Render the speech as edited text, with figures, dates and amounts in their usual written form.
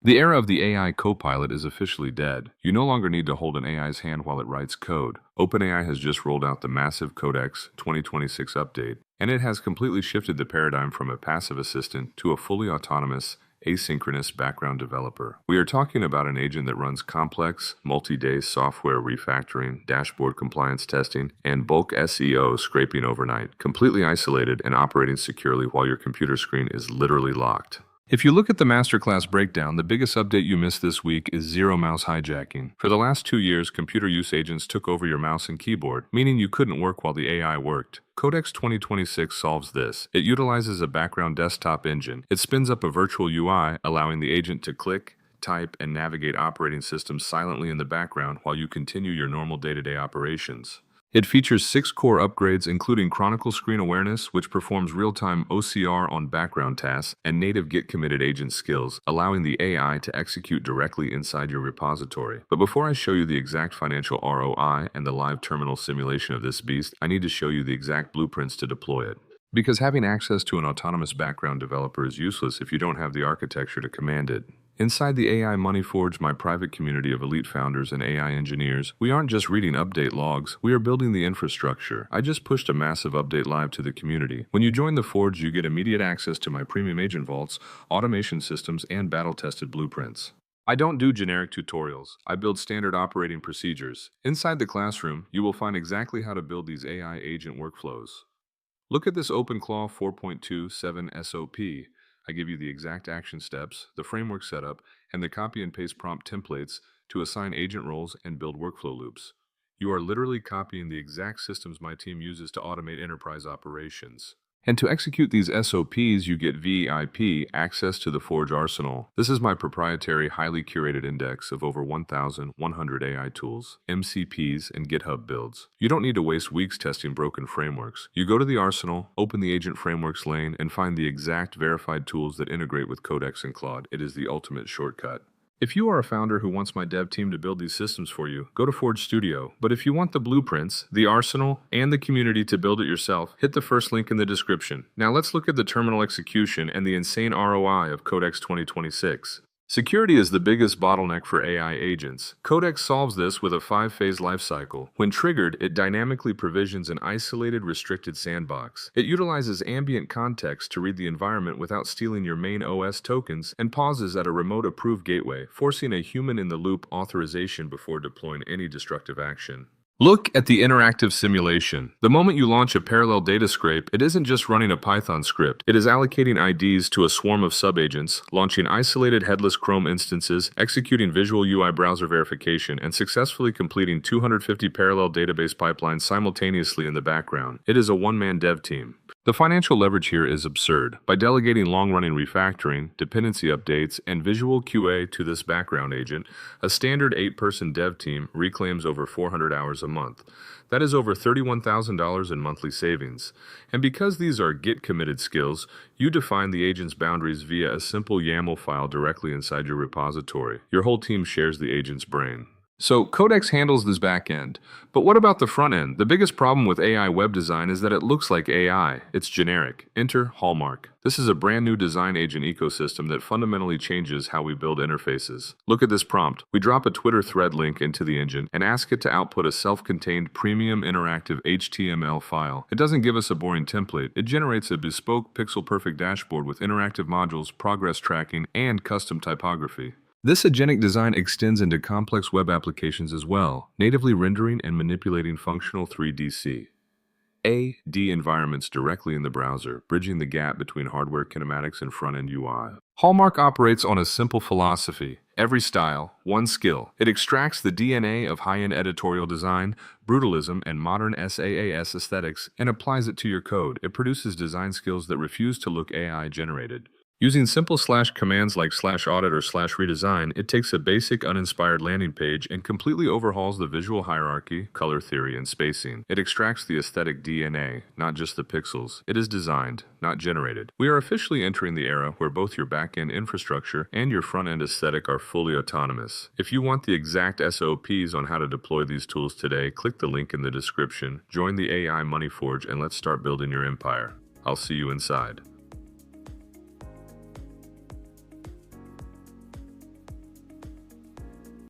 The era of the AI Copilot is officially dead. You no longer need to hold an AI's hand while it writes code. OpenAI has just rolled out the massive Codex 2026 update, and it has completely shifted the paradigm from a passive assistant to a fully autonomous, asynchronous background developer. We are talking about an agent that runs complex, multi-day software refactoring, dashboard compliance testing, and bulk SEO scraping overnight, completely isolated and operating securely while your computer screen is literally locked. If you look at the masterclass breakdown, the biggest update you missed this week is zero mouse hijacking. For the last 2 years, computer use agents took over your mouse and keyboard, meaning you couldn't work while the AI worked. Codex 2026 solves this. It utilizes a background desktop engine. It spins up a virtual UI, allowing the agent to click, type, and navigate operating systems silently in the background while you continue your normal day-to-day operations. It features 6 core upgrades, including Chronicle Screen Awareness, which performs real-time OCR on background tasks, and native Git-committed agent skills, allowing the AI to execute directly inside your repository. But before I show you the exact financial ROI and the live terminal simulation of this beast, I need to show you the exact blueprints to deploy it. Because having access to an autonomous background developer is useless if you don't have the architecture to command it. Inside the AI Money Forge, my private community of elite founders and AI engineers, we aren't just reading update logs, we are building the infrastructure. I just pushed a massive update live to the community. When you join the Forge, you get immediate access to my premium agent vaults, automation systems, and battle-tested blueprints. I don't do generic tutorials. I build standard operating procedures. Inside the classroom, you will find exactly how to build these AI agent workflows. Look at this OpenClaw 4.27 SOP. I give you the exact action steps, the framework setup, and the copy and paste prompt templates to assign agent roles and build workflow loops. You are literally copying the exact systems my team uses to automate enterprise operations. And to execute these SOPs, you get VIP, access to the Forge arsenal. This is my proprietary, highly curated index of over 1,100 AI tools, MCPs, and GitHub builds. You don't need to waste weeks testing broken frameworks. You go to the arsenal, open the agent frameworks lane, and find the exact verified tools that integrate with Codex and Claude. It is the ultimate shortcut. If you are a founder who wants my dev team to build these systems for you, go to Forge Studio. But if you want the blueprints, the arsenal, and the community to build it yourself, hit the first link in the description. Now let's look at the terminal execution and the insane ROI of Codex 2026. Security is the biggest bottleneck for AI agents. Codex solves this with a 5-phase lifecycle. When triggered, it dynamically provisions an isolated, restricted sandbox. It utilizes ambient context to read the environment without stealing your main OS tokens, and pauses at a remote approved gateway, forcing a human-in-the-loop authorization before deploying any destructive action. Look at the interactive simulation. The moment you launch a parallel data scrape, it isn't just running a Python script. It is allocating IDs to a swarm of subagents, launching isolated headless Chrome instances, executing visual UI browser verification, and successfully completing 250 parallel database pipelines simultaneously in the background. It is a one-man dev team. The financial leverage here is absurd. By delegating long-running refactoring, dependency updates, and visual QA to this background agent, a standard 8-person dev team reclaims over 400 hours a month. That is over $31,000 in monthly savings. And because these are Git-committed skills, you define the agent's boundaries via a simple YAML file directly inside your repository. Your whole team shares the agent's brain. So Codex handles this back end. But what about the front end? The biggest problem with AI web design is that it looks like AI. It's generic. Enter Hallmark. This is a brand new design agent ecosystem that fundamentally changes how we build interfaces. Look at this prompt. We drop a Twitter thread link into the engine and ask it to output a self-contained premium interactive HTML file. It doesn't give us a boring template. It generates a bespoke pixel-perfect dashboard with interactive modules, progress tracking, and custom typography. This agentic design extends into complex web applications as well, natively rendering and manipulating functional 3D environments directly in the browser, bridging the gap between hardware kinematics and front-end UI. Hallmark operates on a simple philosophy: every style, one skill. It extracts the DNA of high-end editorial design, brutalism, and modern SaaS aesthetics and applies it to your code. It produces design skills that refuse to look AI-generated. Using simple commands like /audit or /redesign, it takes a basic uninspired landing page and completely overhauls the visual hierarchy, color theory, and spacing. It extracts the aesthetic DNA, not just the pixels. It is designed, not generated. We are officially entering the era where both your back-end infrastructure and your front-end aesthetic are fully autonomous. If you want the exact SOPs on how to deploy these tools today, click the link in the description, join the AI Money Forge, and let's start building your empire. I'll see you inside.